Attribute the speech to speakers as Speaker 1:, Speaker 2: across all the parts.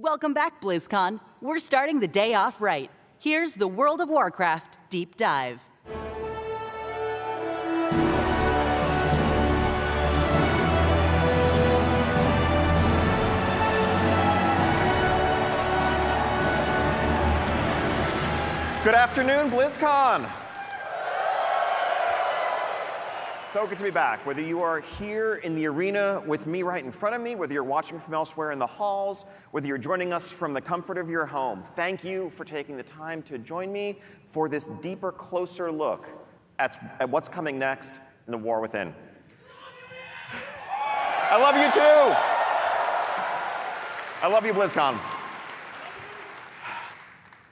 Speaker 1: Welcome back, Blizzcon. We're starting the day off right. Here's the World of Warcraft Deep Dive.
Speaker 2: Good afternoon, Blizzcon. So good to be back. Whether you are here in the arena with me right in front of me, whether you're watching from elsewhere in the halls, whether you're joining us from the comfort of your home, thank you for taking the time to join me for this deeper, closer look at what's coming next in the war within. I love you too. I love you, BlizzCon.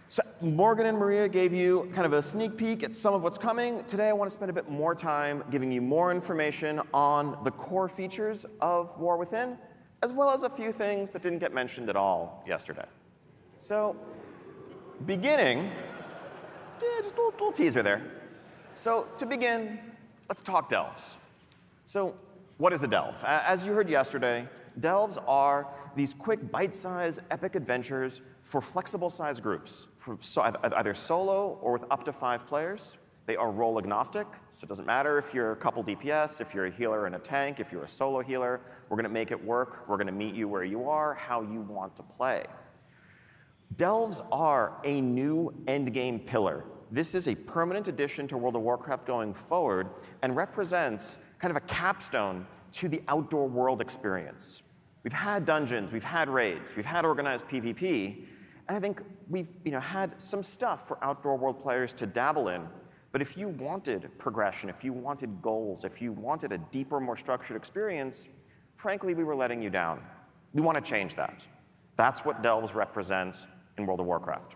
Speaker 2: So Morgan and Maria gave you kind of a sneak peek at some of what's coming. Today I want to spend a bit more time giving you more information on the core features of War Within, as well as a few things that didn't get mentioned at all yesterday. So beginning, just a little teaser there. So to begin, let's talk delves. So what is a delve? As you heard yesterday, delves are these quick, bite-sized, epic adventures for flexible-sized groups, for either solo or with up to 5 players. They are role agnostic, so it doesn't matter if you're a couple DPS, if you're a healer and a tank, if you're a solo healer. We're going to make it work. We're going to meet you where you are, how you want to play. Delves are a new endgame pillar. This is a permanent addition to World of Warcraft going forward and represents kind of a capstone to the outdoor world experience. We've had dungeons, we've had raids, we've had organized PvP, and I think we've had some stuff for outdoor world players to dabble in. But if you wanted progression, if you wanted goals, if you wanted a deeper, more structured experience, frankly, we were letting you down. We want to change that. That's what delves represent in World of Warcraft.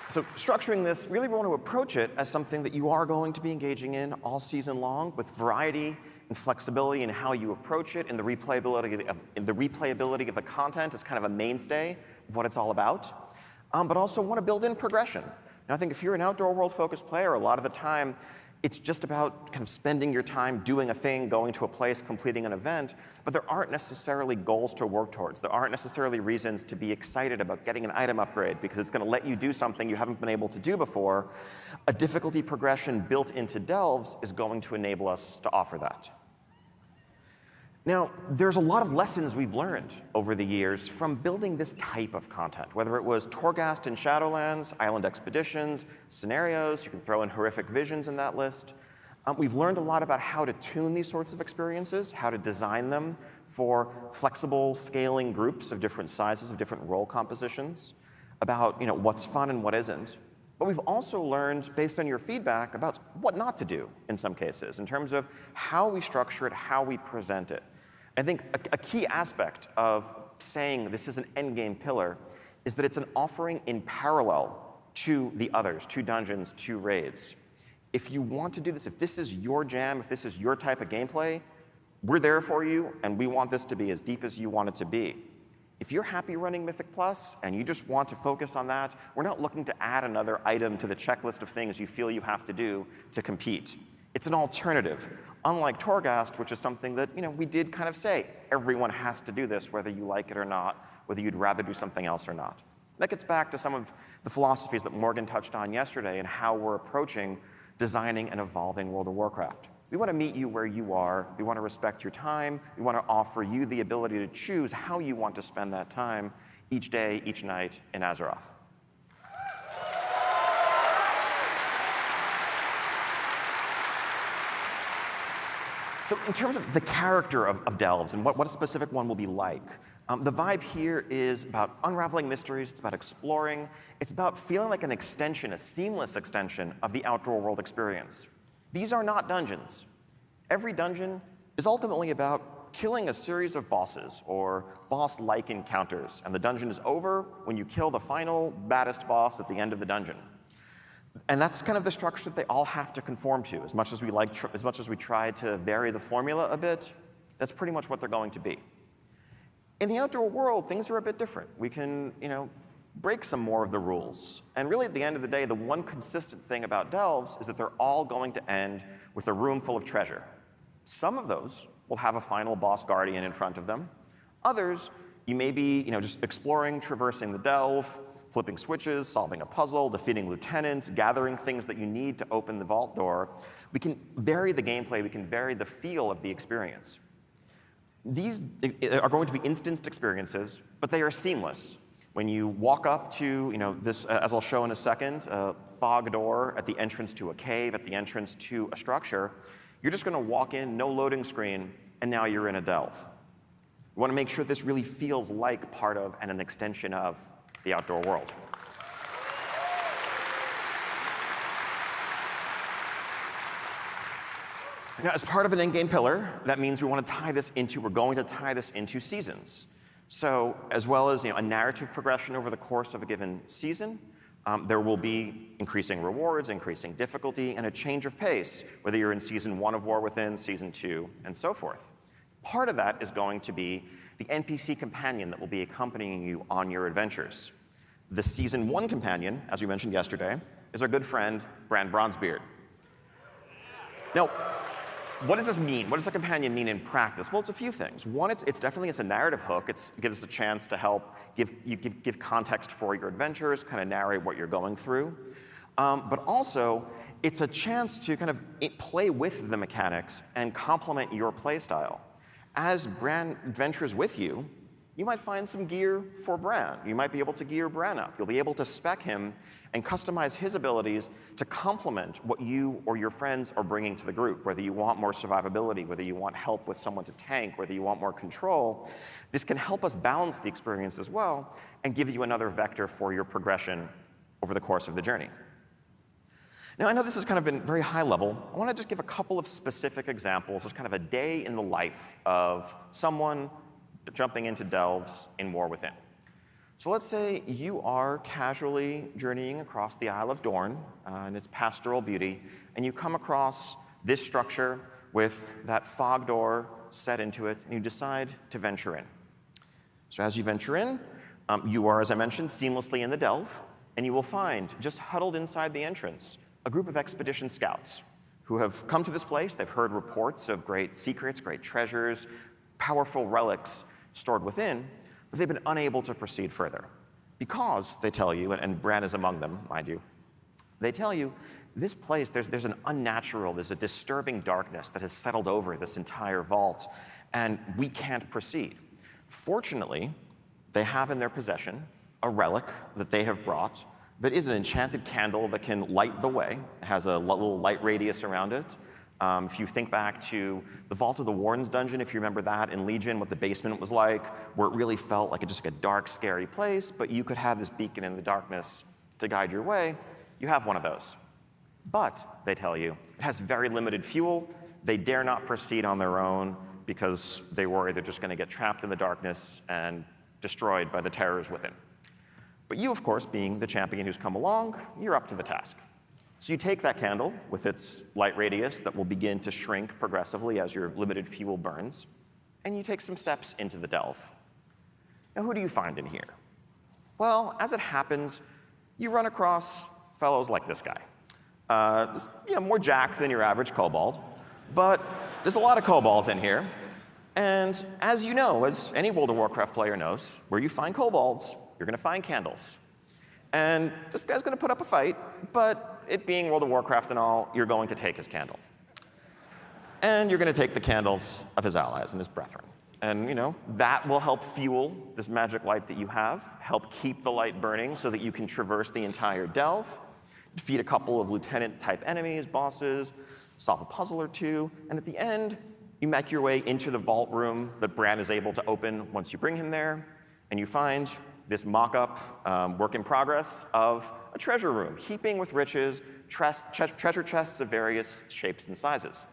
Speaker 2: So structuring this, really we want to approach it as something that you are going to be engaging in all season long with variety and flexibility in how you approach it, and the replayability of the content is kind of a mainstay of what it's all about. But also want to build in progression. And I think if you're an outdoor world-focused player, a lot of the time it's just about kind of spending your time doing a thing, going to a place, completing an event, but there aren't necessarily goals to work towards. There aren't necessarily reasons to be excited about getting an item upgrade because it's going to let you do something you haven't been able to do before. A difficulty progression built into delves is going to enable us to offer that. Now, there's a lot of lessons we've learned over the years from building this type of content, whether it was Torghast in Shadowlands, Island Expeditions, scenarios, you can throw in Horrific Visions in that list. We've learned a lot about how to tune these sorts of experiences, how to design them for flexible scaling groups of different sizes, of different role compositions, about what's fun and what isn't. But we've also learned, based on your feedback, about what not to do in some cases, in terms of how we structure it, how we present it. I think a key aspect of saying this is an endgame pillar is that it's an offering in parallel to the others, to dungeons, to raids. If you want to do this, if this is your jam, if this is your type of gameplay, we're there for you, and we want this to be as deep as you want it to be. If you're happy running Mythic Plus and you just want to focus on that, we're not looking to add another item to the checklist of things you feel you have to do to compete. It's an alternative, unlike Torghast, which is something that we did kind of say, everyone has to do this, whether you like it or not, whether you'd rather do something else or not. That gets back to some of the philosophies that Morgan touched on yesterday and how we're approaching designing and evolving World of Warcraft. We want to meet you where you are. We want to respect your time. We want to offer you the ability to choose how you want to spend that time each day, each night in Azeroth. So in terms of the character of delves and what a specific one will be like, the vibe here is about unraveling mysteries. It's about exploring. It's about feeling like an extension, a seamless extension of the outdoor world experience. These are not dungeons. Every dungeon is ultimately about killing a series of bosses or boss-like encounters, and the dungeon is over when you kill the final baddest boss at the end of the dungeon. And that's kind of the structure that they all have to conform to. As much as we try to vary the formula a bit, that's pretty much what they're going to be. In the outdoor world, things are a bit different. We can, break some more of the rules. And really, at the end of the day, the one consistent thing about delves is that they're all going to end with a room full of treasure. Some of those will have a final boss guardian in front of them. Others, you may be just exploring, traversing the delve, flipping switches, solving a puzzle, defeating lieutenants, gathering things that you need to open the vault door. We can vary the gameplay, we can vary the feel of the experience. These are going to be instanced experiences, but they are seamless. When you walk up to this, as I'll show in a second, a fog door at the entrance to a cave, at the entrance to a structure, you're just going to walk in, no loading screen, and now you're in a delve. We want to make sure this really feels like part of and an extension of the outdoor world. Now, as part of an endgame pillar, that means we're going to tie this into seasons. So, as well as a narrative progression over the course of a given season, there will be increasing rewards, increasing difficulty, and a change of pace, whether you're in Season 1 of War Within, Season 2, and so forth. Part of that is going to be the NPC companion that will be accompanying you on your adventures. The Season 1 companion, as we mentioned yesterday, is our good friend, Bran Bronzebeard. Now, what does this mean? What does a companion mean in practice? Well, it's a few things. One, it's definitely a narrative hook. It gives us a chance to help give context for your adventures, kind of narrate what you're going through. But also, it's a chance to kind of play with the mechanics and complement your play style. As Bran adventures with you, you might find some gear for Bran. You might be able to gear Bran up. You'll be able to spec him and customize his abilities to complement what you or your friends are bringing to the group, whether you want more survivability, whether you want help with someone to tank, whether you want more control. This can help us balance the experience as well and give you another vector for your progression over the course of the journey. Now, I know this has kind of been very high level. I want to just give a couple of specific examples as kind of a day in the life of someone jumping into delves in War Within. So let's say you are casually journeying across the Isle of Dorne and its pastoral beauty, and you come across this structure with that fog door set into it, and you decide to venture in. So as you venture in, you are, as I mentioned, seamlessly in the delve, and you will find, just huddled inside the entrance, a group of expedition scouts who have come to this place. They've heard reports of great secrets, great treasures, powerful relics stored within, but they've been unable to proceed further because they tell you, and Bran is among them, mind you, they tell you this place, there's an unnatural, there's a disturbing darkness that has settled over this entire vault, and we can't proceed. Fortunately, they have in their possession a relic that they have brought that is an enchanted candle that can light the way. It has a little light radius around it. If you think back to the Vault of the Warden's dungeon, if you remember that in Legion, what the basement was like, where it really felt like just like a dark, scary place, but you could have this beacon in the darkness to guide your way, you have one of those. But, they tell you, it has very limited fuel. They dare not proceed on their own because they worry they're just going to get trapped in the darkness and destroyed by the terrors within. But you, of course, being the champion who's come along, you're up to the task. So you take that candle with its light radius that will begin to shrink progressively as your limited fuel burns, and you take some steps into the delve. Now, who do you find in here? Well, as it happens, you run across fellows like this guy. More jacked than your average kobold, but there's a lot of kobolds in here. And as you know, as any World of Warcraft player knows, where you find kobolds, you're going to find candles. And this guy's going to put up a fight, but it being World of Warcraft and all, you're going to take his candle. And you're going to take the candles of his allies and his brethren. And, that will help fuel this magic light that you have, help keep the light burning so that you can traverse the entire delve, defeat a couple of lieutenant-type enemies, bosses, solve a puzzle or two, and at the end, you make your way into the vault room that Bran is able to open once you bring him there, and you find this mock-up, work in progress of a treasure room, heaping with riches, treasure chests of various shapes and sizes.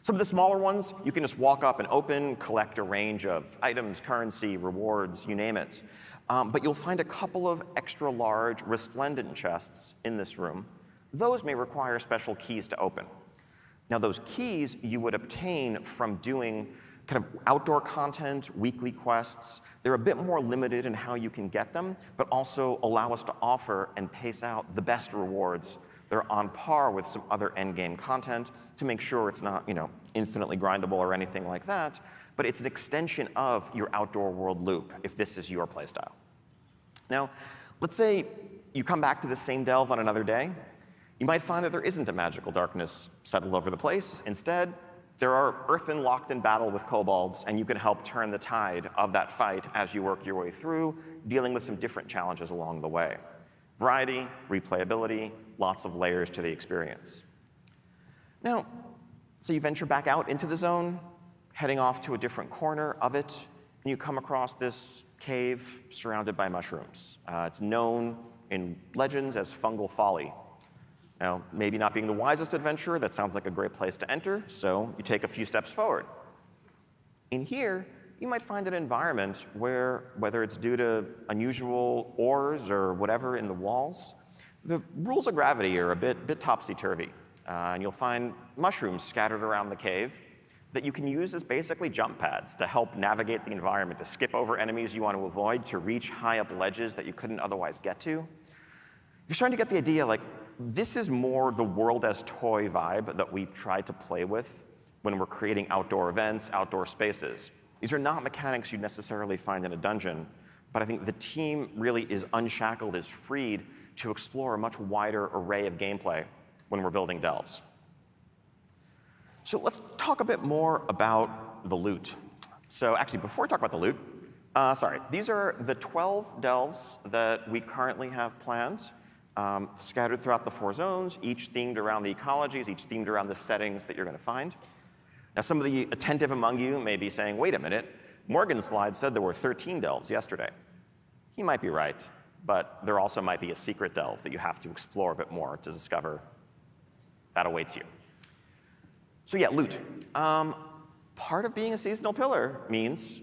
Speaker 2: Some of the smaller ones, you can just walk up and open, collect a range of items, currency, rewards, you name it. But you'll find a couple of extra large, resplendent chests in this room. Those may require special keys to open. Now, those keys you would obtain from doing kind of outdoor content, weekly quests. They're a bit more limited in how you can get them, but also allow us to offer and pace out the best rewards that are on par with some other endgame content to make sure it's not, infinitely grindable or anything like that, but it's an extension of your outdoor world loop if this is your playstyle. Now, let's say you come back to the same delve on another day. You might find that there isn't a magical darkness settled over the place. Instead, there are earthen locked in battle with kobolds, and you can help turn the tide of that fight as you work your way through, dealing with some different challenges along the way. Variety, replayability, lots of layers to the experience. Now, so you venture back out into the zone, heading off to a different corner of it, and you come across this cave surrounded by mushrooms. It's known in legends as fungal folly. Now, maybe not being the wisest adventurer, that sounds like a great place to enter, so you take a few steps forward. In here, you might find an environment where, whether it's due to unusual ores or whatever in the walls, the rules of gravity are a bit topsy-turvy. And you'll find mushrooms scattered around the cave that you can use as basically jump pads to help navigate the environment, to skip over enemies you want to avoid, to reach high up ledges that you couldn't otherwise get to. You're starting to get the idea, like, this is more the world as toy vibe that we try to play with when we're creating outdoor events, outdoor spaces. These are not mechanics you'd necessarily find in a dungeon, but I think the team really is unshackled, is freed to explore a much wider array of gameplay when we're building delves. So let's talk a bit more about the loot. So actually, before we talk about the loot, these are the 12 delves that we currently have planned, scattered throughout the 4 zones, each themed around the ecologies, each themed around the settings that you're going to find. Now, some of the attentive among you may be saying, wait a minute, Morgan's slide said there were 13 delves yesterday. He might be right, but there also might be a secret delve that you have to explore a bit more to discover. That awaits you. So yeah, loot. Part of being a seasonal pillar means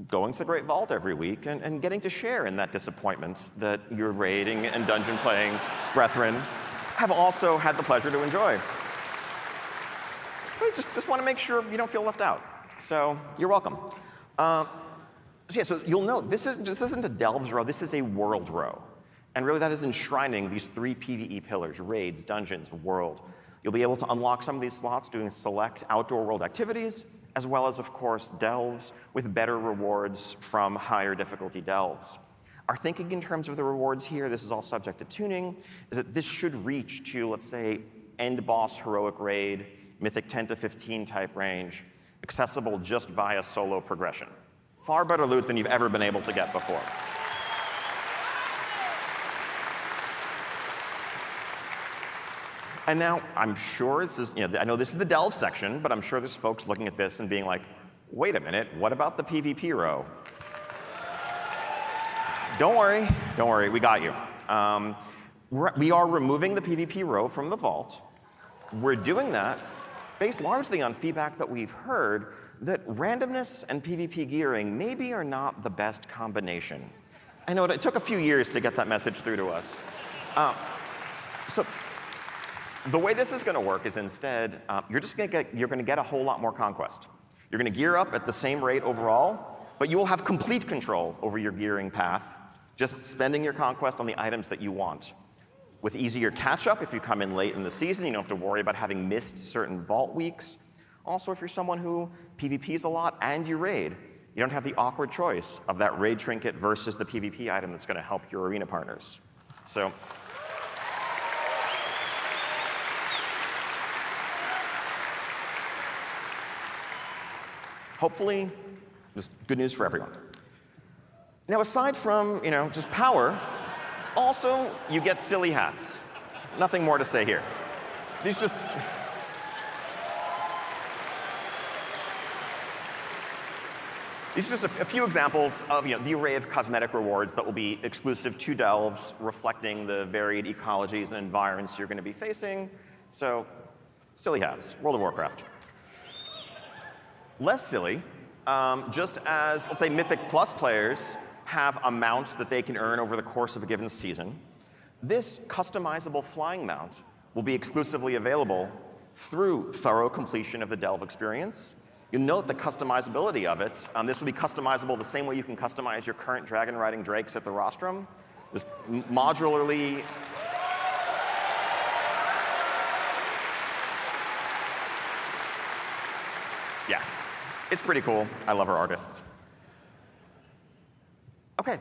Speaker 2: going to the Great Vault every week and getting to share in that disappointment that your raiding and dungeon playing brethren have also had the pleasure to enjoy. We just want to make sure you don't feel left out. So you're welcome. So you'll note this isn't a delves row, this is a world row. And really that is enshrining these 3 PvE pillars: raids, dungeons, world. You'll be able to unlock some of these slots doing select outdoor world activities, as well as, of course, delves with better rewards from higher difficulty delves. Our thinking in terms of the rewards here, this is all subject to tuning, is that this should reach to, let's say, end boss heroic raid, mythic 10 to 15 type range, accessible just via solo progression. Far better loot than you've ever been able to get before. And now, I'm sure this is, I know this is the delve section, but I'm sure there's folks looking at this and being like, wait a minute, what about the PvP row? Don't worry, we got you. We are removing the PvP row from the vault. We're doing that based largely on feedback that we've heard that randomness and PvP gearing maybe are not the best combination. I know it took a few years to get that message through to us. So the way this is going to work is instead, you're going to get a whole lot more conquest. You're going to gear up at the same rate overall, but you will have complete control over your gearing path, just spending your conquest on the items that you want. With easier catch-up, if you come in late in the season, you don't have to worry about having missed certain vault weeks. Also, if you're someone who PvPs a lot and you raid, you don't have the awkward choice of that raid trinket versus the PvP item that's going to help your arena partners. So, hopefully, just good news for everyone. Now, aside from, just power, also, you get silly hats. Nothing more to say here. These are just a few examples of the array of cosmetic rewards that will be exclusive to delves, reflecting the varied ecologies and environments you're going to be facing. So, silly hats, World of Warcraft. Less silly, just as, let's say, Mythic Plus players have a mount that they can earn over the course of a given season, this customizable flying mount will be exclusively available through thorough completion of the delve experience. You'll note the customizability of it. This will be customizable the same way you can customize your current dragon riding drakes at the rostrum. Just modularly. It's pretty cool. I love our artists. Okay,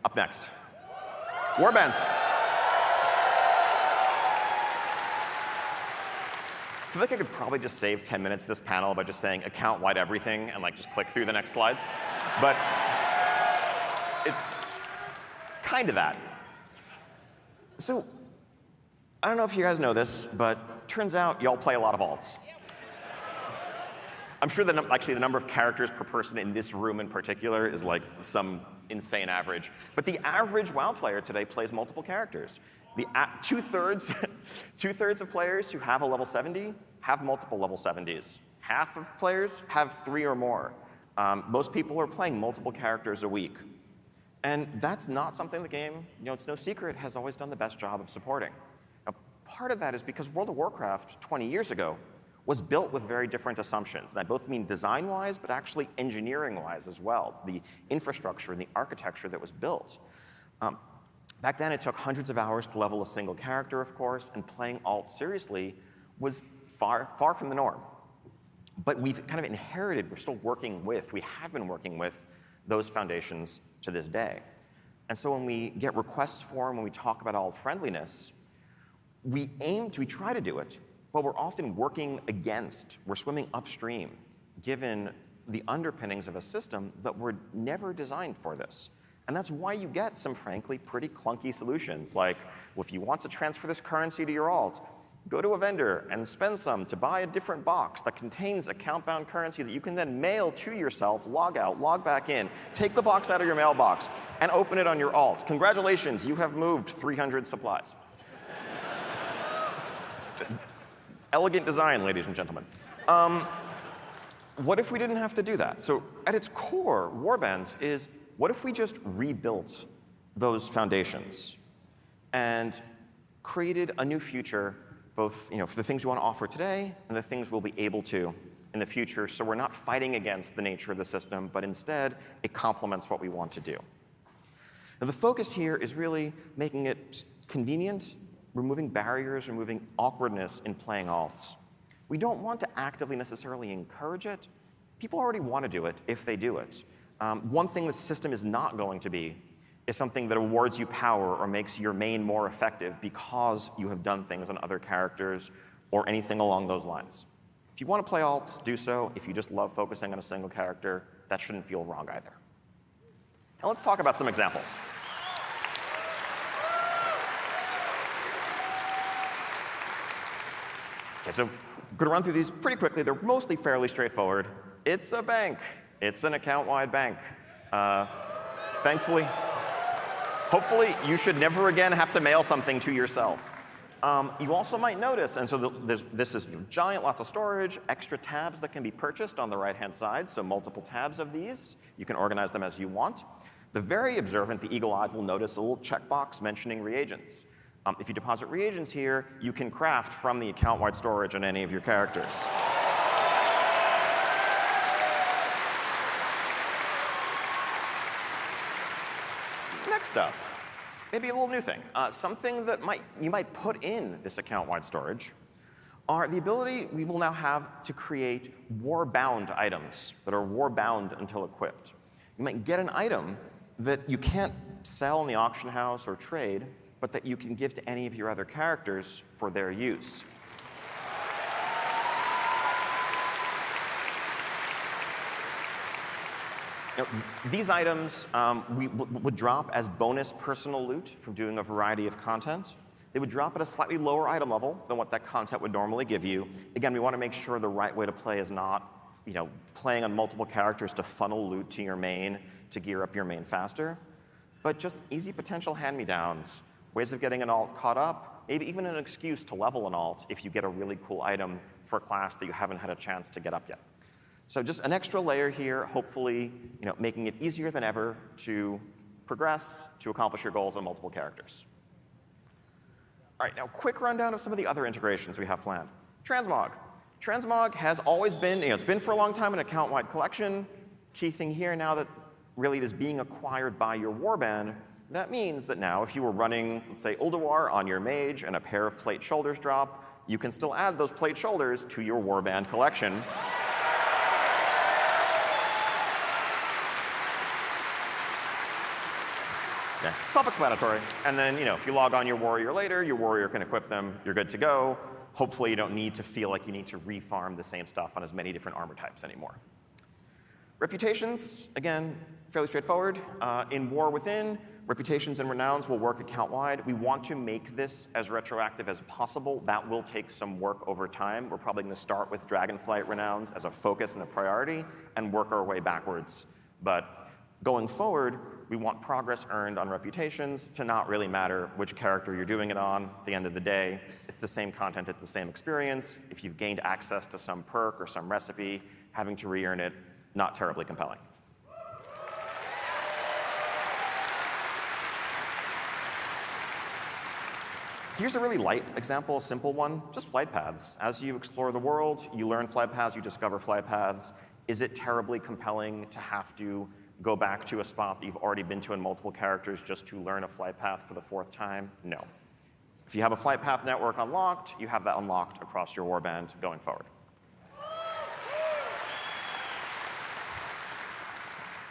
Speaker 2: up next, warbands. I feel like I could probably just save 10 minutes of this panel by just saying account-wide everything and like just click through the next slides. But it kind of that. So I don't know if you guys know this, but turns out y'all play a lot of alts. I'm sure that actually the number of characters per person in this room in particular is like some insane average. But the average WoW player today plays multiple characters. The two-thirds of players who have a level 70 have multiple level 70s. Half of players have 3 or more. Most people are playing multiple characters a week. And that's not something the game, it's no secret, has always done the best job of supporting. Now, part of that is because World of Warcraft 20 years ago was built with very different assumptions. And I both mean design-wise, but actually engineering-wise as well. The infrastructure and the architecture that was built. Back then, it took hundreds of hours to level a single character, of course, and playing alt seriously was far, far from the norm. But we've kind of inherited, we have been working with those foundations to this day. And so when we get requests for them, when we talk about alt friendliness, we try to do it, but we're often we're swimming upstream, given the underpinnings of a system that were never designed for this. And that's why you get some, frankly, pretty clunky solutions, like, well, if you want to transfer this currency to your alt, go to a vendor and spend some to buy a different box that contains account-bound currency that you can then mail to yourself, log out, log back in, take the box out of your mailbox, and open it on your alt. Congratulations, you have moved 300 supplies. Elegant design, ladies and gentlemen. What if we didn't have to do that? So at its core, warbands is, what if we just rebuilt those foundations and created a new future, both for the things we want to offer today and the things we'll be able to in the future, so we're not fighting against the nature of the system, but instead it complements what we want to do. Now, the focus here is really making it convenient, removing barriers, removing awkwardness in playing alts. We don't want to actively necessarily encourage it. People already want to do it if they do it. One thing the system is not going to be is something that awards you power or makes your main more effective because you have done things on other characters or anything along those lines. If you want to play alts, do so. If you just love focusing on a single character, that shouldn't feel wrong either. Now let's talk about some examples. Okay, so I'm going to run through these pretty quickly. They're mostly fairly straightforward. It's a bank. It's an account-wide bank. Thankfully, hopefully, you should never again have to mail something to yourself. You also might notice, and so this is giant, lots of storage, extra tabs that can be purchased on the right-hand side, so multiple tabs of these. You can organize them as you want. The very observant, the eagle-eyed, will notice a little checkbox mentioning reagents. If you deposit reagents here, you can craft from the account-wide storage on any of your characters. Next up, maybe a little new thing. Something that you might put in this account-wide storage are the ability we will now have to create war-bound items that are war-bound until equipped. You might get an item that you can't sell in the auction house or trade, but that you can give to any of your other characters for their use. Now, these items would drop as bonus personal loot from doing a variety of content. They would drop at a slightly lower item level than what that content would normally give you. Again, we want to make sure the right way to play is not playing on multiple characters to funnel loot to your main to gear up your main faster, but just easy potential hand-me-downs, ways of getting an alt caught up, maybe even an excuse to level an alt if you get a really cool item for a class that you haven't had a chance to get up yet. So just an extra layer here, hopefully making it easier than ever to progress, to accomplish your goals on multiple characters. All right, now quick rundown of some of the other integrations we have planned. Transmog. Transmog has always been, it's been for a long time an account-wide collection. Key thing here now that really it is being acquired by your warband. That means that now if you were running, let's say, Ulduar on your mage and a pair of plate shoulders drop, you can still add those plate shoulders to your warband collection. Okay. Self-explanatory. And then, if you log on your warrior later, your warrior can equip them, you're good to go. Hopefully you don't need to feel like you need to refarm the same stuff on as many different armor types anymore. Reputations, again, fairly straightforward. In War Within, reputations and renowns will work account-wide. We want to make this as retroactive as possible. That will take some work over time. We're probably going to start with Dragonflight renowns as a focus and a priority and work our way backwards. But going forward, we want progress earned on reputations to not really matter which character you're doing it on. At the end of the day, it's the same content, it's the same experience. If you've gained access to some perk or some recipe, having to re-earn it, not terribly compelling. Here's a really light example, a simple one, just flight paths. As you explore the world, you learn flight paths, you discover flight paths. Is it terribly compelling to have to go back to a spot that you've already been to in multiple characters just to learn a flight path for the 4th time? No. If you have a flight path network unlocked, you have that unlocked across your warband going forward.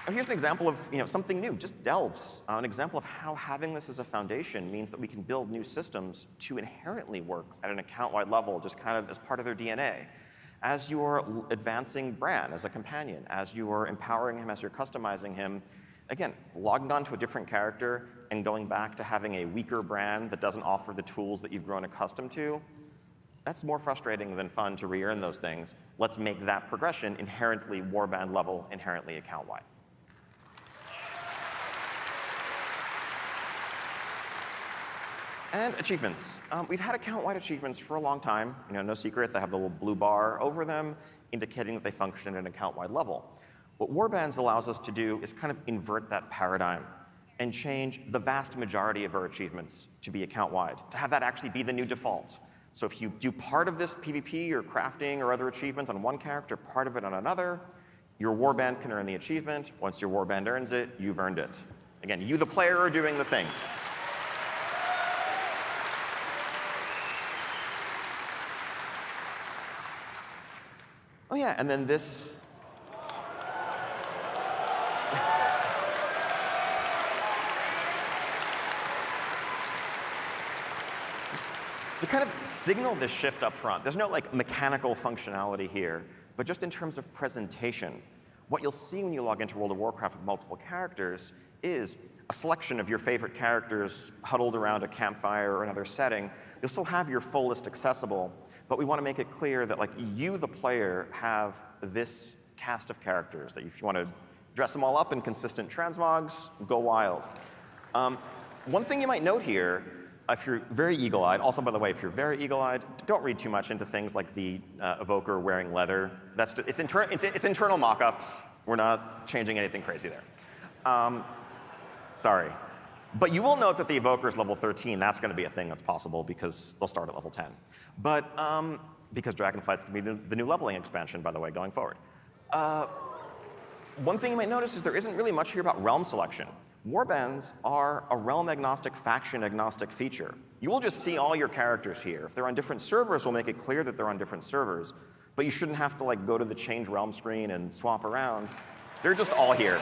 Speaker 2: And here's an example of something new, just delves. An example of how having this as a foundation means that we can build new systems to inherently work at an account-wide level, just kind of as part of their DNA. As you are advancing Bran as a companion, as you are empowering him, as you're customizing him, again, logging on to a different character and going back to having a weaker Bran that doesn't offer the tools that you've grown accustomed to, that's more frustrating than fun to re-earn those things. Let's make that progression inherently warband level, inherently account-wide. And achievements. We've had account-wide achievements for a long time. No secret, they have the little blue bar over them, indicating that they function at an account-wide level. What Warbands allows us to do is kind of invert that paradigm and change the vast majority of our achievements to be account-wide, to have that actually be the new default. So if you do part of this PvP or crafting or other achievement on one character, part of it on another, your Warband can earn the achievement. Once your Warband earns it, you've earned it. Again, you, the player, are doing the thing. Oh yeah, and then this. Just to kind of signal this shift up front, there's no mechanical functionality here, but just in terms of presentation, what you'll see when you log into World of Warcraft with multiple characters is a selection of your favorite characters huddled around a campfire or another setting. You'll still have your full list accessible, but we want to make it clear that you, the player, have this cast of characters, that if you want to dress them all up in consistent transmogs, go wild. One thing you might note here, if you're very eagle-eyed, also by the way, if you're very eagle-eyed, don't read too much into things like the evoker wearing leather. It's internal mock-ups. We're not changing anything crazy there. Sorry. But you will note that the evoker is level 13. That's going to be a thing that's possible because they'll start at level 10. But because Dragonflight's going to be the new leveling expansion, by the way, going forward. One thing you might notice is there isn't really much here about realm selection. Warbands are a realm-agnostic, faction-agnostic feature. You will just see all your characters here. If they're on different servers, we'll make it clear that they're on different servers. But you shouldn't have to go to the change realm screen and swap around. They're just all here.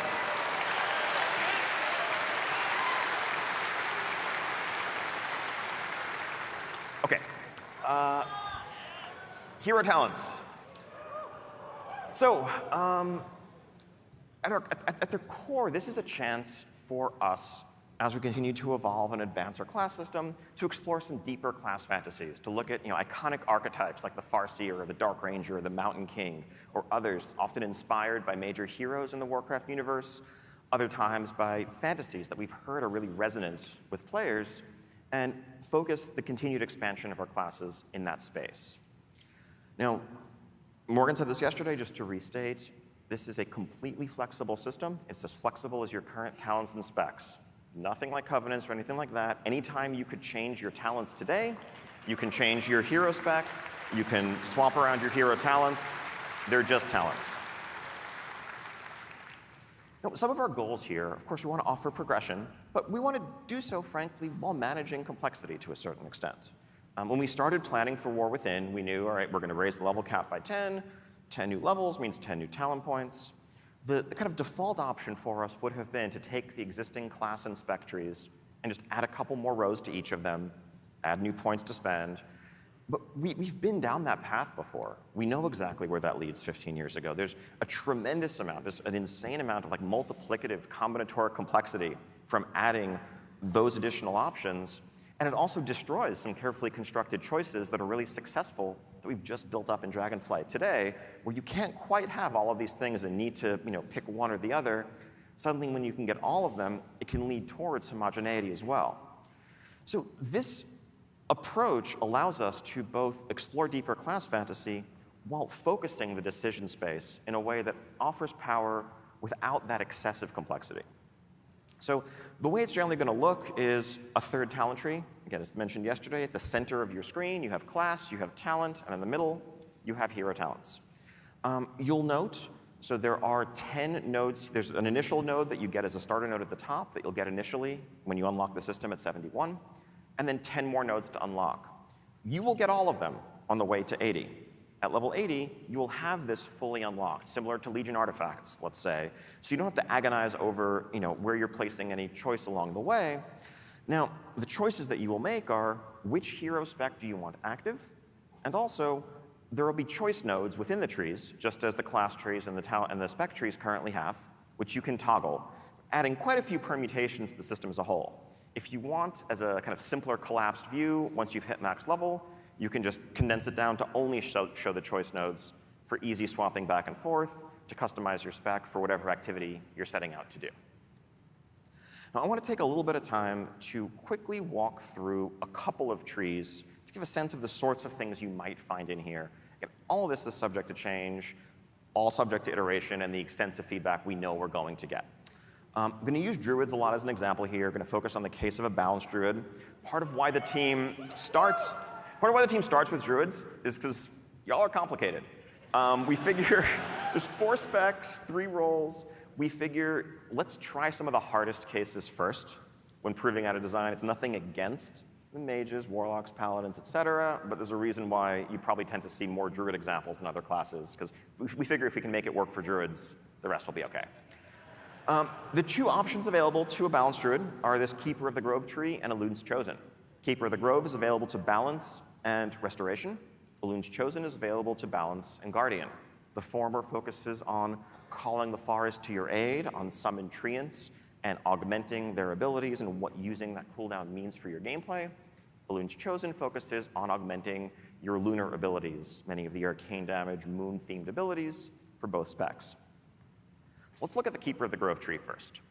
Speaker 2: Okay. Hero talents. So, at their core, this is a chance for us, as we continue to evolve and advance our class system, to explore some deeper class fantasies, to look at iconic archetypes like the Farseer or the Dark Ranger or the Mountain King, or others often inspired by major heroes in the Warcraft universe, other times by fantasies that we've heard are really resonant with players, and focus the continued expansion of our classes in that space. Now, Morgan said this yesterday, just to restate, this is a completely flexible system. It's as flexible as your current talents and specs. Nothing like covenants or anything like that. Anytime you could change your talents today, you can change your hero spec, you can swap around your hero talents. They're just talents. Now, some of our goals here, of course, we want to offer progression, but we want to do so, frankly, while managing complexity to a certain extent. When we started planning for War Within, we knew, all right, we're going to raise the level cap by 10. 10 new levels means 10 new talent points. The kind of default option for us would have been to take the existing class and spec trees and just add a couple more rows to each of them, add new points to spend. But we've been down that path before. We know exactly where that leads 15 years ago. There's a tremendous amount, just an insane amount of like multiplicative combinatorial complexity from adding those additional options. And it also destroys some carefully constructed choices that are really successful that we've just built up in Dragonflight today, where you can't quite have all of these things and need to pick one or the other. Suddenly, when you can get all of them, it can lead towards homogeneity as well. So this approach allows us to both explore deeper class fantasy while focusing the decision space in a way that offers power without that excessive complexity. So the way it's generally going to look is a third talent tree. Again, as mentioned yesterday, at the center of your screen, you have class, you have talent, and in the middle, you have hero talents. You'll note, so there are 10 nodes. There's an initial node that you get as a starter node at the top that you'll get initially when you unlock the system at 71, and then 10 more nodes to unlock. You will get all of them on the way to 80. At level 80, you will have this fully unlocked, similar to Legion artifacts, let's say. So you don't have to agonize over where you're placing any choice along the way. Now, the choices that you will make are which hero spec do you want active, and also there will be choice nodes within the trees, just as the class trees and the talent and the spec trees currently have, which you can toggle, adding quite a few permutations to the system as a whole. If you want, as a kind of simpler collapsed view, once you've hit max level, you can just condense it down to only show the choice nodes for easy swapping back and forth to customize your spec for whatever activity you're setting out to do. Now, I want to take a little bit of time to quickly walk through a couple of trees to give a sense of the sorts of things you might find in here. Again, all of this is subject to change, all subject to iteration, and the extensive feedback we know we're going to get. I'm going to use druids a lot as an example here. I'm going to focus on the case of a balanced druid. Part of why the team starts with druids is because y'all are complicated. We figure there's 4 specs, 3 roles. We figure let's try some of the hardest cases first when proving out a design. It's nothing against the mages, warlocks, paladins, etc. But there's a reason why you probably tend to see more druid examples than other classes, because we figure if we can make it work for druids, the rest will be okay. The 2 options available to a balanced druid are this Keeper of the Grove tree and Elune's Chosen. Keeper of the Grove is available to balance and restoration. Elune's Chosen is available to balance and guardian. The former focuses on calling the forest to your aid, on summon treants, and augmenting their abilities and what using that cooldown means for your gameplay. Elune's Chosen focuses on augmenting your lunar abilities, many of the arcane damage, moon-themed abilities for both specs. So let's look at the Keeper of the Grove tree first.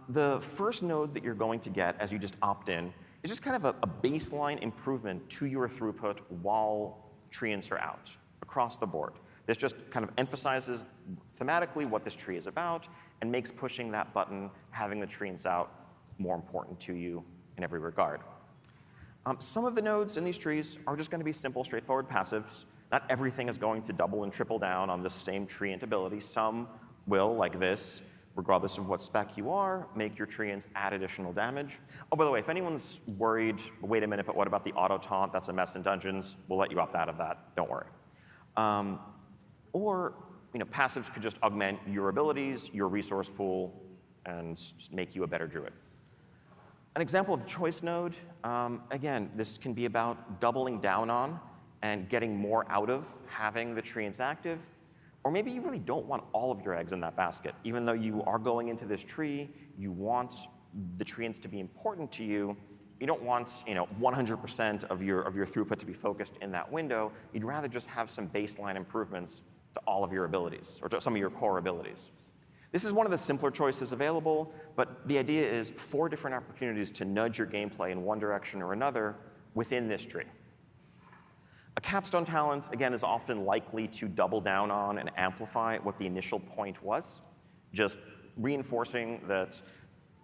Speaker 2: The first node that you're going to get as you just opt in is just kind of a baseline improvement to your throughput while treants are out across the board. This just kind of emphasizes thematically what this tree is about and makes pushing that button, having the treants out, more important to you in every regard. Some of the nodes in these trees are just going to be simple, straightforward passives. Not everything is going to double and triple down on the same treant ability. Some will, like this, regardless of what spec you are, make your treants add additional damage. Oh, by the way, if anyone's worried, wait a minute, but what about the auto taunt? That's a mess in dungeons. We'll let you opt out of that. Don't worry. Or passives could just augment your abilities, your resource pool, and just make you a better druid. An example of choice node, again, this can be about doubling down on and getting more out of having the treants active. Or maybe you really don't want all of your eggs in that basket. Even though you are going into this tree, you want the treants to be important to you. You don't want 100% of your throughput to be focused in that window. You'd rather just have some baseline improvements to all of your abilities, or to some of your core abilities. This is one of the simpler choices available, but the idea is 4 different opportunities to nudge your gameplay in one direction or another within this tree. A capstone talent, again, is often likely to double down on and amplify what the initial point was, just reinforcing that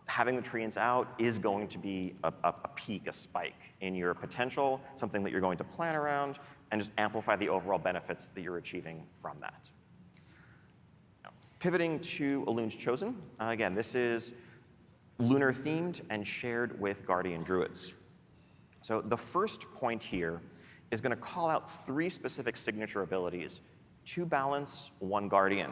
Speaker 2: having the treants out is going to be a peak, a spike in your potential, something that you're going to plan around, and just amplify the overall benefits that you're achieving from that. Now, pivoting to Elune's Chosen, again, this is lunar themed and shared with Guardian Druids. So the first point here is going to call out 3 specific signature abilities: 2 balance, 1 guardian.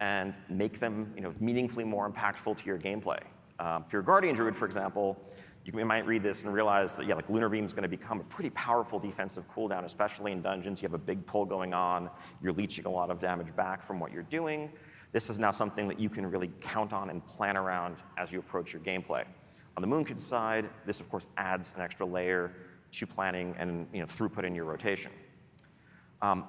Speaker 2: and make them meaningfully more impactful to your gameplay. If you're a Guardian Druid, for example, you might read this and realize that, like Lunar Beam is going to become a pretty powerful defensive cooldown, especially in dungeons. You have a big pull going on. You're leeching a lot of damage back from what you're doing. This is now something that you can really count on and plan around as you approach your gameplay. On the Moonkid side, this of course adds an extra layer to planning and throughput in your rotation.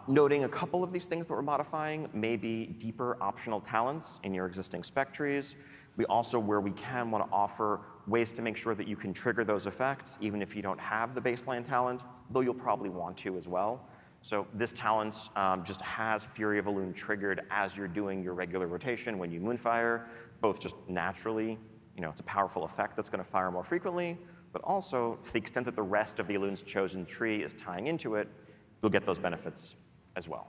Speaker 2: Noting a couple of these things that we're modifying may be deeper optional talents in your existing spec trees. We also, where we can, want to offer ways to make sure that you can trigger those effects even if you don't have the baseline talent, though you'll probably want to as well. So this talent just has Fury of Elune triggered as you're doing your regular rotation when you Moonfire, both just naturally. It's a powerful effect that's going to fire more frequently, but also to the extent that the rest of the Elune's chosen tree is tying into it, you'll get those benefits as well.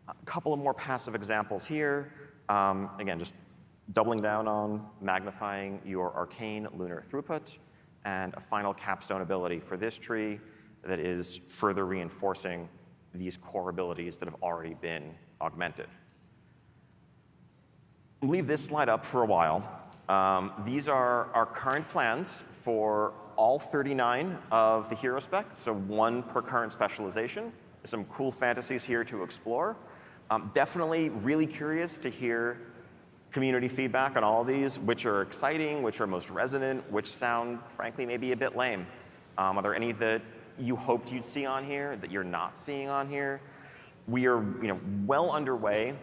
Speaker 2: A couple of more passive examples here. Again, just doubling down on magnifying your arcane lunar throughput, and a final capstone ability for this tree that is further reinforcing these core abilities that have already been augmented. Leave this slide up for a while. These are our current plans for all 39 of the hero specs, so one per current specialization. There's some cool fantasies here to explore. Definitely really curious to hear community feedback on all of these, which are exciting, which are most resonant, which sound, frankly, maybe a bit lame. Are there any that you hoped you'd see on here that you're not seeing on here? We are well underway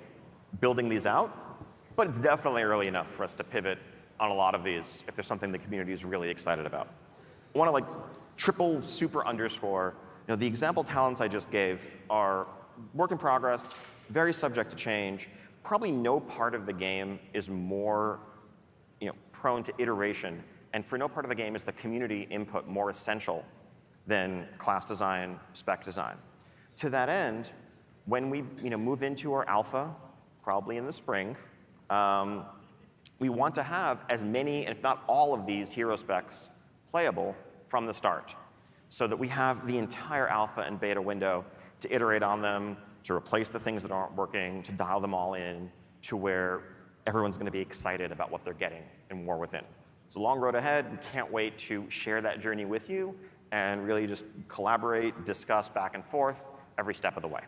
Speaker 2: building these out, but it's definitely early enough for us to pivot on a lot of these if there's something the community is really excited about. I want to triple super underscore, the example talents I just gave are work in progress, very subject to change. Probably no part of the game is more prone to iteration, and for no part of the game is the community input more essential than class design, spec design. To that end, when we move into our alpha, probably in the spring, we want to have as many, if not all of these hero specs playable from the start, so that we have the entire alpha and beta window to iterate on them, to replace the things that aren't working, to dial them all in to where everyone's going to be excited about what they're getting in War Within. It's a long road ahead. We can't wait to share that journey with you and really just collaborate, discuss back and forth every step of the way.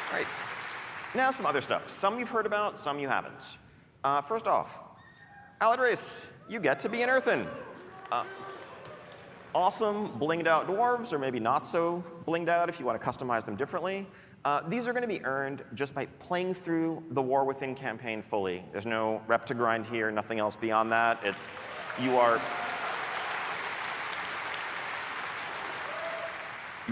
Speaker 2: All right, now some other stuff. Some you've heard about, some you haven't. First off, Aladrace, you get to be an Earthen. Awesome blinged out dwarves, or maybe not so blinged out if you want to customize them differently. These are going to be earned just by playing through the War Within campaign fully. There's no rep to grind here, nothing else beyond that. You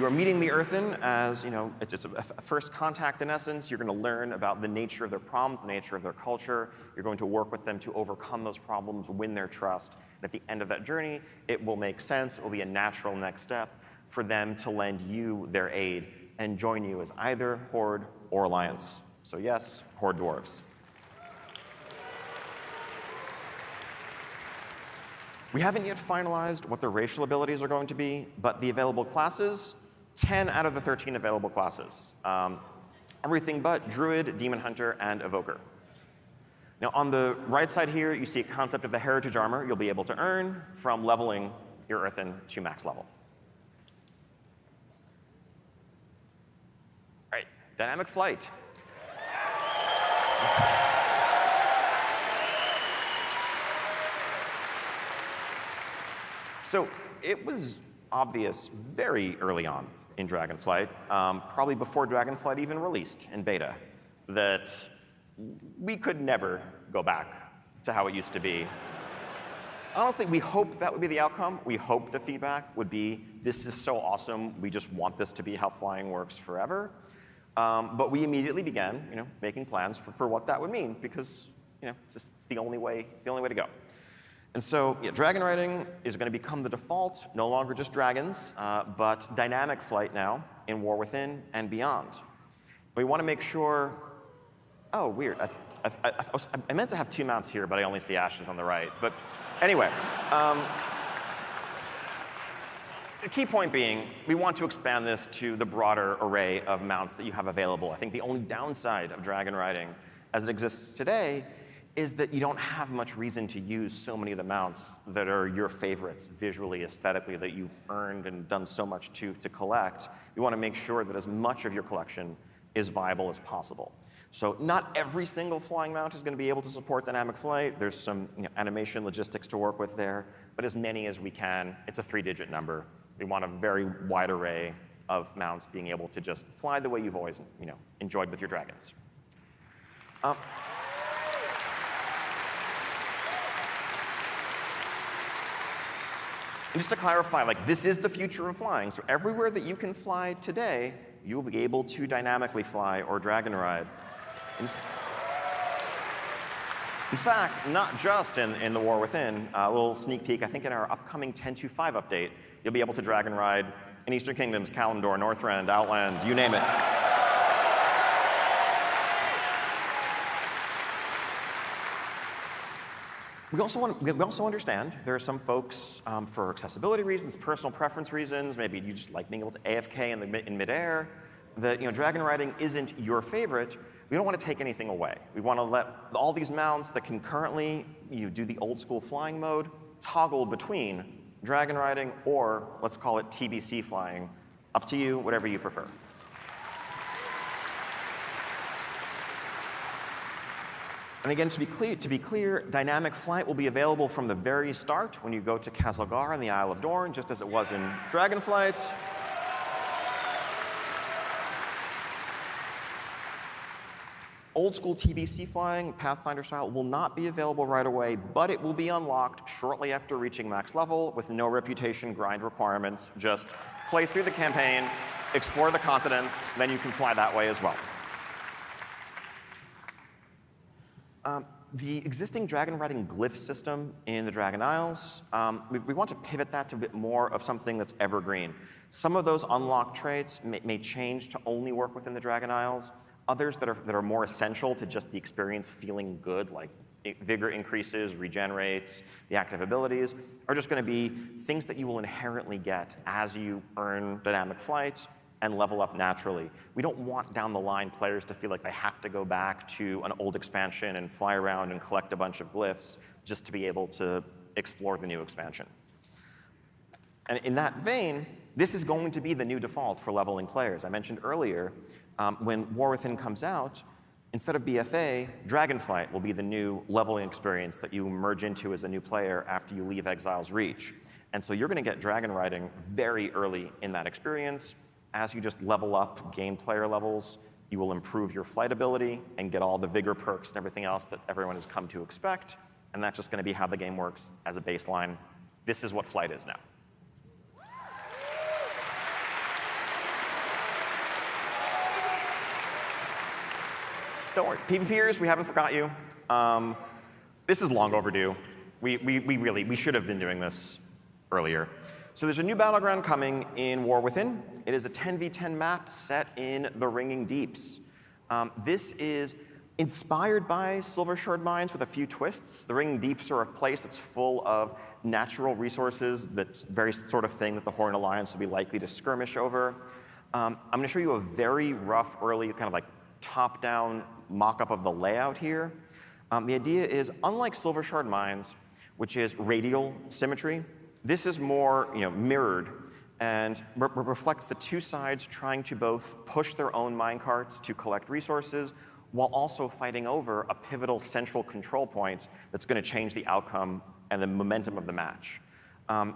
Speaker 2: are meeting the Earthen as, it's a first contact in essence. You're going to learn about the nature of their problems, the nature of their culture. You're going to work with them to overcome those problems, win their trust. And at the end of that journey, it will make sense. It will be a natural next step for them to lend you their aid and join you as either Horde or Alliance. So yes, Horde dwarves. We haven't yet finalized what their racial abilities are going to be, but the available classes, 10 out of the 13 available classes. Everything but Druid, Demon Hunter, and Evoker. Now on the right side here, you see a concept of the Heritage Armor you'll be able to earn from leveling your Earthen to max level. All right, Dynamic Flight. So it was obvious very early on in Dragonflight, probably before Dragonflight even released in beta, that we could never go back to how it used to be. Honestly, we hoped that would be the outcome. We hoped the feedback would be, this is so awesome, we just want this to be how flying works forever. But we immediately began making plans for what that would mean, because it's the only way to go. And so dragon riding is going to become the default, no longer just dragons, but dynamic flight now in War Within and beyond. We want to make sure, oh, weird. I meant to have two mounts here, but I only see Ashes on the right. But anyway, The key point being, we want to expand this to the broader array of mounts that you have available. I think the only downside of dragon riding as it exists today is that you don't have much reason to use so many of the mounts that are your favorites visually, aesthetically, that you've earned and done so much to collect. You want to make sure that as much of your collection is viable as possible. So not every single flying mount is going to be able to support dynamic flight. There's some animation logistics to work with there, but as many as we can. It's a 3-digit number. We want a very wide array of mounts being able to just fly the way you've always enjoyed with your dragons. And just to clarify, this is the future of flying. So everywhere that you can fly today, you'll be able to dynamically fly or dragon ride. In fact, not just in the War Within, a little sneak peek, I think in our upcoming 10.2.5 update, you'll be able to dragon ride in Eastern Kingdoms, Kalimdor, Northrend, Outland, you name it. We also understand there are some folks, for accessibility reasons, personal preference reasons, maybe you just like being able to AFK in midair, that dragon riding isn't your favorite. We don't want to take anything away. We want to let all these mounts that can currently do the old school flying mode toggle between dragon riding or let's call it TBC flying. Up to you, whatever you prefer. And again, to be clear, dynamic flight will be available from the very start when you go to Kazalgar and the Isle of Dorn, just as it was in Dragonflight. Old school TBC flying, Pathfinder style, will not be available right away, but it will be unlocked shortly after reaching max level with no reputation grind requirements. Just play through the campaign, explore the continents, then you can fly that way as well. The existing dragon riding glyph system in the Dragon Isles, we want to pivot that to a bit more of something that's evergreen. Some of those unlocked traits may change to only work within the Dragon Isles. Others that are more essential to just the experience feeling good, like vigor increases, regenerates, the active abilities, are just going to be things that you will inherently get as you earn dynamic flight and level up naturally. We don't want down the line players to feel like they have to go back to an old expansion and fly around and collect a bunch of glyphs just to be able to explore the new expansion. And in that vein, this is going to be the new default for leveling players. I mentioned earlier, when War Within comes out, instead of BFA, Dragonflight will be the new leveling experience that you merge into as a new player after you leave Exile's Reach. And so you're going to get dragon riding very early in that experience. As you just level up, gain player levels, you will improve your flight ability and get all the vigor perks and everything else that everyone has come to expect. And that's just going to be how the game works as a baseline. This is what flight is now. Don't worry, PvPers, we haven't forgot you. This is long overdue. We should have been doing this earlier. So there's a new battleground coming in War Within. It is a 10v10 map set in the Ringing Deeps. This is inspired by Silver Shard Mines with a few twists. The Ringing Deeps are a place that's full of natural resources, that's very sort of thing that the Horn Alliance will be likely to skirmish over. I'm going to show you a very rough, early, kind of like top-down mock-up of the layout here. The idea is, unlike Silver Shard Mines, which is radial symmetry, this is more mirrored and reflects the two sides trying to both push their own minecarts to collect resources while also fighting over a pivotal central control point that's going to change the outcome and the momentum of the match.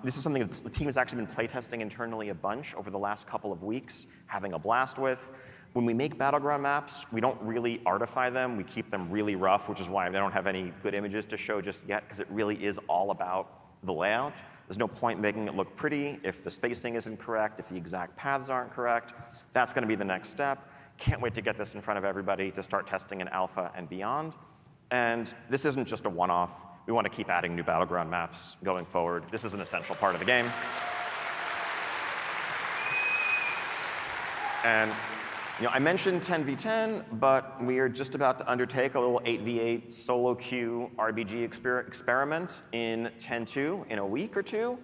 Speaker 2: This is something that the team has actually been playtesting internally a bunch over the last couple of weeks, having a blast with. When we make battleground maps, we don't really artify them. We keep them really rough, which is why I don't have any good images to show just yet, because it really is all about the layout. There's no point making it look pretty if the spacing isn't correct, if the exact paths aren't correct. That's going to be the next step. Can't wait to get this in front of everybody to start testing in alpha and beyond. And this isn't just a one-off. We want to keep adding new battleground maps going forward. This is an essential part of the game. And I mentioned 10v10, but we are just about to undertake a little 8v8 solo queue RBG experiment in 10.2 in a week or two.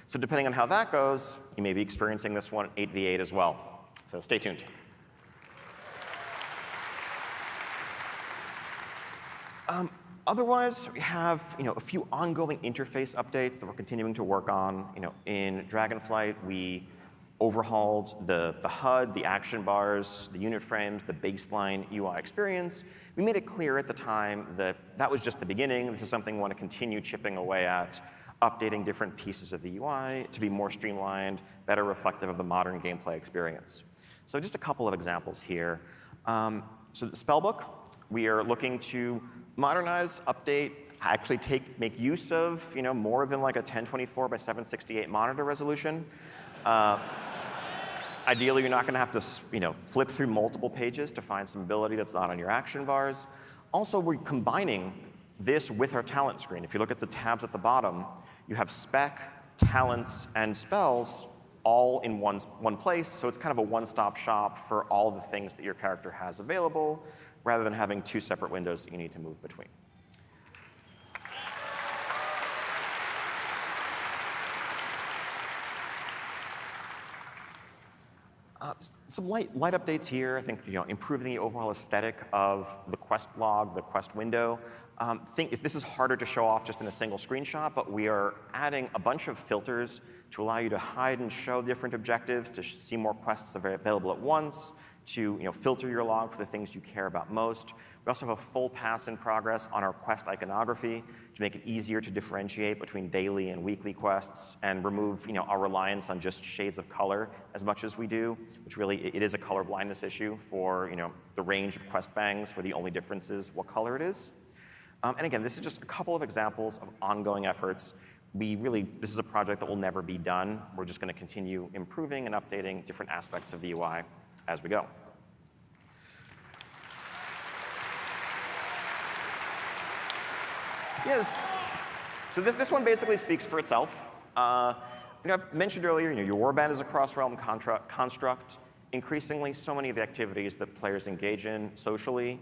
Speaker 2: So depending on how that goes, you may be experiencing this one 8v8 as well. So stay tuned. Otherwise, we have a few ongoing interface updates that we're continuing to work on. In Dragonflight, we overhauled the HUD, the action bars, the unit frames, the baseline UI experience. We made it clear at the time that that was just the beginning. This is something we want to continue chipping away at, updating different pieces of the UI to be more streamlined, better reflective of the modern gameplay experience. So just a couple of examples here. So the spellbook, we are looking to modernize, update, actually make use of more than like a 1024 by 768 monitor resolution. Ideally, you're not going to have to flip through multiple pages to find some ability that's not on your action bars. Also, we're combining this with our talent screen. If you look at the tabs at the bottom, you have spec, talents, and spells all in one place. So it's kind of a one-stop shop for all the things that your character has available, rather than having two separate windows that you need to move between. Some light updates here. I think improving the overall aesthetic of the quest log, the quest window. If this is harder to show off just in a single screenshot, but we are adding a bunch of filters to allow you to hide and show different objectives, to see more quests available at once, to filter your log for the things you care about most. We also have a full pass in progress on our quest iconography to make it easier to differentiate between daily and weekly quests and remove our reliance on just shades of color as much as we do, which really it is a color blindness issue for the range of quest bangs where the only difference is what color it is. And again, this is just a couple of examples of ongoing efforts. This is a project that will never be done. We're just going to continue improving and updating different aspects of the UI as we go. Yes. So this one basically speaks for itself. I've mentioned earlier, your warband is a cross-realm construct. Increasingly, so many of the activities that players engage in socially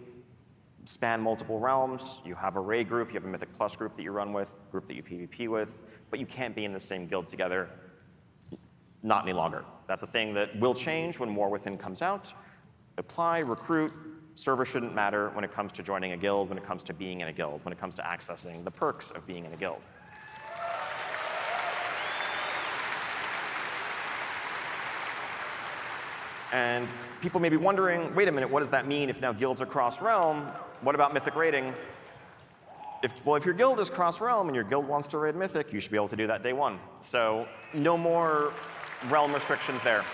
Speaker 2: span multiple realms. You have a raid group, you have a Mythic Plus group that you run with, group that you PvP with, but you can't be in the same guild together. Not any longer. That's a thing that will change when War Within comes out. Apply, recruit, server shouldn't matter when it comes to joining a guild, when it comes to being in a guild, when it comes to accessing the perks of being in a guild. And people may be wondering, wait a minute, what does that mean if now guilds are cross-realm? What about Mythic raiding? If your guild is cross-realm and your guild wants to raid Mythic, you should be able to do that day one. So no more realm restrictions there.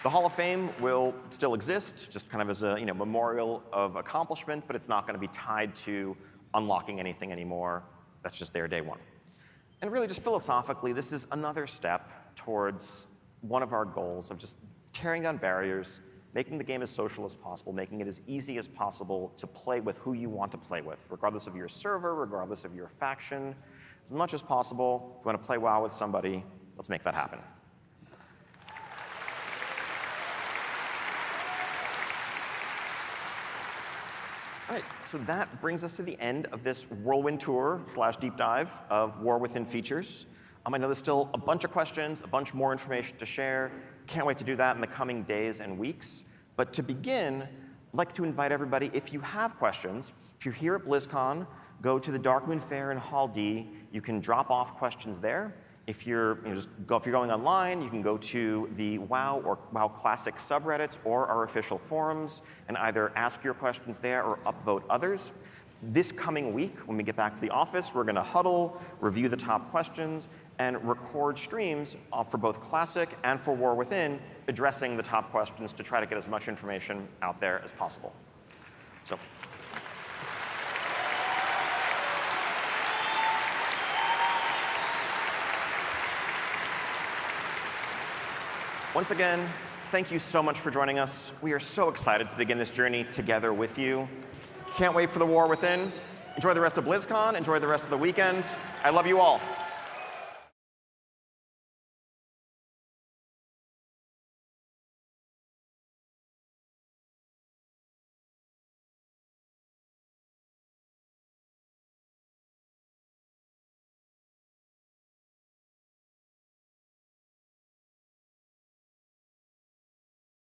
Speaker 2: The Hall of Fame will still exist, just kind of as a memorial of accomplishment, but it's not going to be tied to unlocking anything anymore. That's just there day one. And really, just philosophically, this is another step towards one of our goals of just tearing down barriers, making the game as social as possible, making it as easy as possible to play with who you want to play with, regardless of your server, regardless of your faction. As much as possible, if you want to play WoW with somebody, let's make that happen. All right, so that brings us to the end of this whirlwind tour / deep dive of War Within features. I know there's still a bunch of questions, a bunch more information to share. Can't wait to do that in the coming days and weeks. But to begin, I'd like to invite everybody, if you have questions, if you're here at BlizzCon, go to the Darkmoon Fair in Hall D. You can drop off questions there. If you're going online, you can go to the WoW or WoW Classic subreddits or our official forums and either ask your questions there or upvote others. This coming week, when we get back to the office, we're going to huddle, review the top questions, and record streams for both Classic and for War Within, addressing the top questions to try to get as much information out there as possible. So. Once again, thank you so much for joining us. We are so excited to begin this journey together with you. Can't wait for the War Within. Enjoy the rest of BlizzCon. Enjoy the rest of the weekend. I love you all.